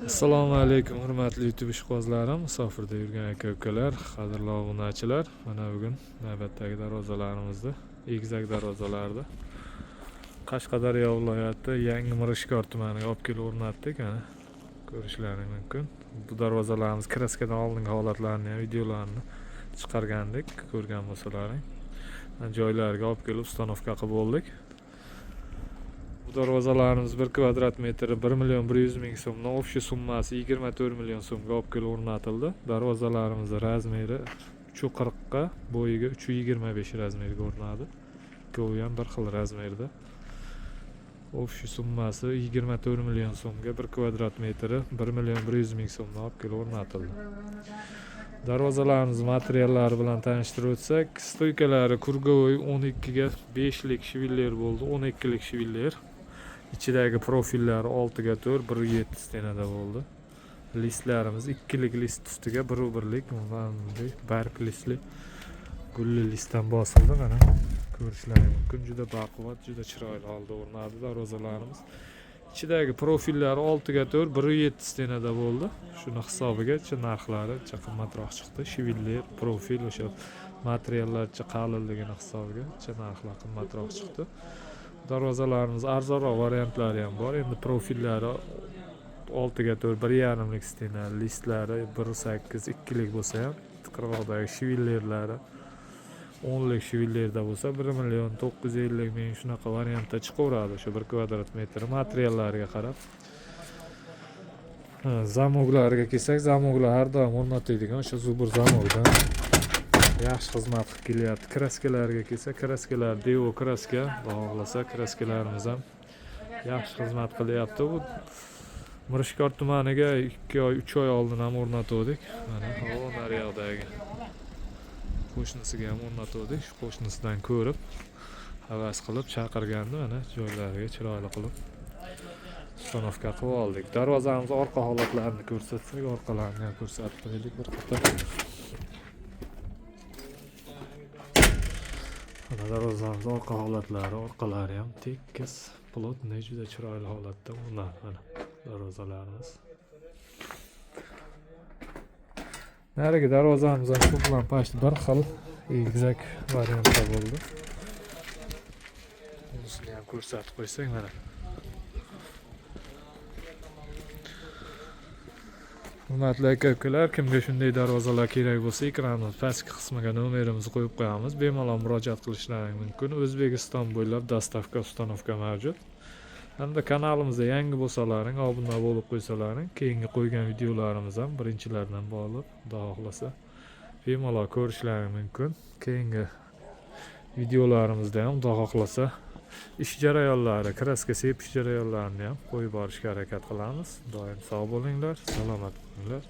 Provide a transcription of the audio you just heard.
Assalomu alaykum hurmatli YouTube ishqibozlarim, musofirda yurgan aka-ukalar, qadrli obunachilar. Mana bugun navbatdagi darvozalarimizni, egizak darvozalarni Qashqadaryo viloyati Yangi Mirishkor tumaniga olib kelib o'rnatdik. Mana ko'rishlaringiz mumkin. Bu darvozalarimiz kraskadan oldingi holatlarini ham videolarini chiqargandik, ko'rgan bo'lsalaring. Joylariga olib kelib ustanovka qilib bo'ldik. Darvozalarimiz 1 kvadrat metri 1.100.000 so'mdan общий summasi 24 million so'mga olib kelib o'rnatildi. Darvozalarimiz razmeri 3.40 ga, bo'yiga 3.25 razmeriga o'rnadi. Ikkovi ham bir xil razmerda. Общий summasi 24 million so'mga 1 kvadrat metri 1.100.000 so'mdan olib kelib o'rnatildi. Darvozalarimiz materiallari bilan tanishtirib o'tsak, stoykalari kurgovoy 12 ga 5 lik shiviller bo'ldi, 12 lik shiviller. İçidagi profillari 6 ga 4, 1.7 stenada bo'ldi. Listlarimiz 2 lik list ustiga 1.1 lik barg listli gulli listdan bosildi. Mana ko'rishlaringiz mumkin. Juda baquvvat, juda chiroyli holda o'rnadi darvozalarimiz. İçidagi profillari 6 ga 4, 1.7 stenada bo'ldi. Shuni hisobiga narxlari qimmatroq chiqdi. Shiviller, profil o'sha materiallarcha qalinligini hisobiga narxlar qimmatroq chiqdi. Darvozalarimiz arzonroq variantlari ham bor. Endi profillari 6 ga 4, 1.5 lik stena, listlari 1.8, 2 lik bo'lsa ham, qirg'oqdagi shivillerlari 10 lik shivillerda bo'lsa 1.950.000 shunaqa variantda chiqaveradi. Shu 1 kvadrat metr materiallariga qarab. Zamoglariga kelsak, zamoglar har doim o'rnatiladigan o'sha zubur zamogdan yaxshi xizmat qilib kelyapti. Kraskalarga kelsa, kraskalar Devo kraska, xohlasa kraskalarimiz ham yaxshi xizmat qilyapti. Bu Mirishkor tumaniga 2 oy, 3 oy oldin ham o'rnatdik. Mana bu naryoqdagi qo'shnisiga ham o'rnatdik. Shu qo'shnisidan ko'rib, havas qilib chaqirgandi. Mana joylariga chiroyli qilib ustanovka qilib oldik. Darvozamiz orqa holatlarini ko'rsatsak, orqalarini ham ko'rsatib qo'ydik bir qator. Darvozamiz orqa holatlari, orqalari ham tekis, plotniy, juda chiroyli holatda o'rnatilgan darvozalarimiz. Narigi darvozamiz ham shu bilan pashti bir xil egizak variantda bo'ldi. Bunisini ham ko'rsatib qo'ysak mana. Hurmatli aka-ukalar, kimga shunday darvozalar kerak bo'lsa, ekranning pastki qismiga nomerimizni qo'yib qo'yamiz. Bemalol murojaat qilishlaringiz mumkin. O'zbekiston bo'ylab dostavka, ustanovka mavjud. Hamda kanalimizda yangi bo'lsalaring, obuna bo'lib qo'ysalaring, keyingi qo'ygan videolarimiz ham birinchilardan bo'lib, xudo xohlasa bemalol ko'rishlaringiz mumkin. Keyingi videolarimizda ham xudo xohlasa ish jarayonlari, kraska sepish jarayonlarini ham qo'yib borishga harakat qilamiz. Doim sog' bo'linglar, salomat bo'linglar.